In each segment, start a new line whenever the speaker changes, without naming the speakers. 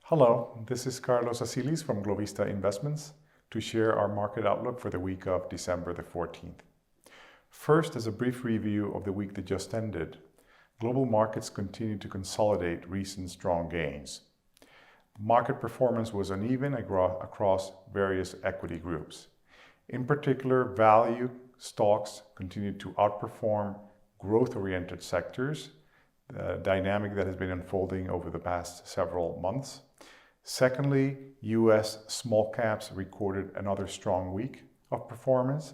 Hello, this is Carlos Asilis from Glovista Investments to share our market outlook for the week of December the 14th. First, as a brief review of the week that just ended, global markets continued to consolidate recent strong gains. Market performance was uneven across various equity groups. In particular, value stocks continued to outperform growth-oriented sectors, the dynamic that has been unfolding over the past several months. Secondly, U.S. small caps recorded another strong week of performance,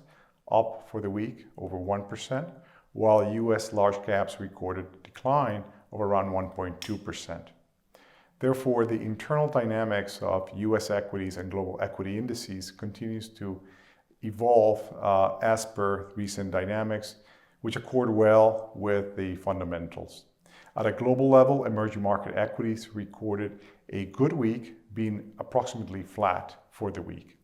up for the week over 1%, while U.S. large caps recorded a decline of around 1.2%. Therefore, the internal dynamics of U.S. equities and global equity indices continues to evolve as per recent dynamics, which accord well with the fundamentals. At a global level, emerging market equities recorded a good week, being approximately flat for the week.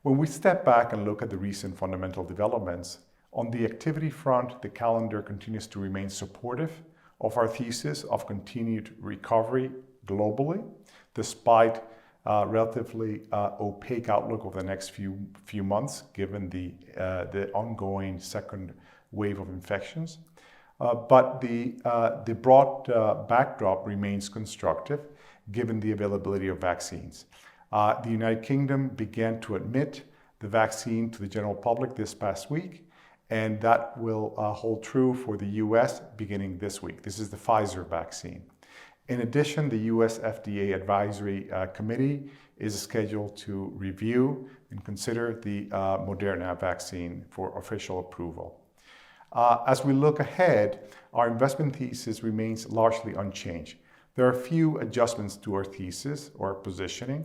When we step back and look at the recent fundamental developments, on the activity front, the calendar continues to remain supportive of our thesis of continued recovery globally, despite relatively opaque outlook over the next few months, given the ongoing second wave of infections. But the broad backdrop remains constructive given the availability of vaccines. The United Kingdom began to admit the vaccine to the general public this past week, and that will hold true for the US beginning this week. This is the Pfizer vaccine. In addition, the US FDA Advisory Committee is scheduled to review and consider the Moderna vaccine for official approval. As we look ahead, our investment thesis remains largely unchanged. There are a few adjustments to our thesis or positioning.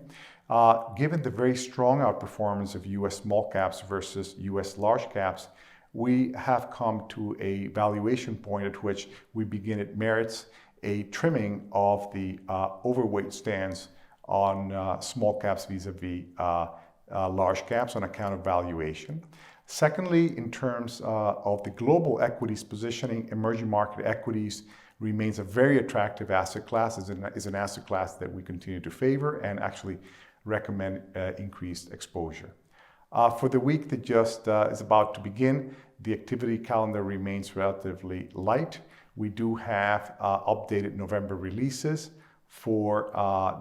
Given the very strong outperformance of U.S. small caps versus U.S. large caps, we have come to a valuation point at which it merits a trimming of the overweight stance on small caps vis-a-vis large caps on account of valuation. Secondly, in terms of the global equities positioning, emerging market equities remains a very attractive asset class, is an asset class that we continue to favor and actually recommend increased exposure. For the week that just is about to begin, the activity calendar remains relatively light. We do have updated November releases for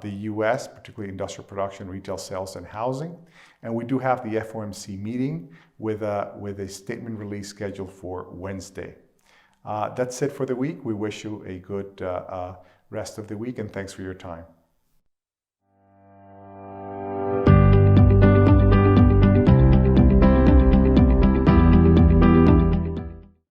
the US, particularly industrial production, retail sales, and housing. And we do have the FOMC meeting with a statement release scheduled for Wednesday. That's it for the week. We wish you a good rest of the week, and thanks for your time.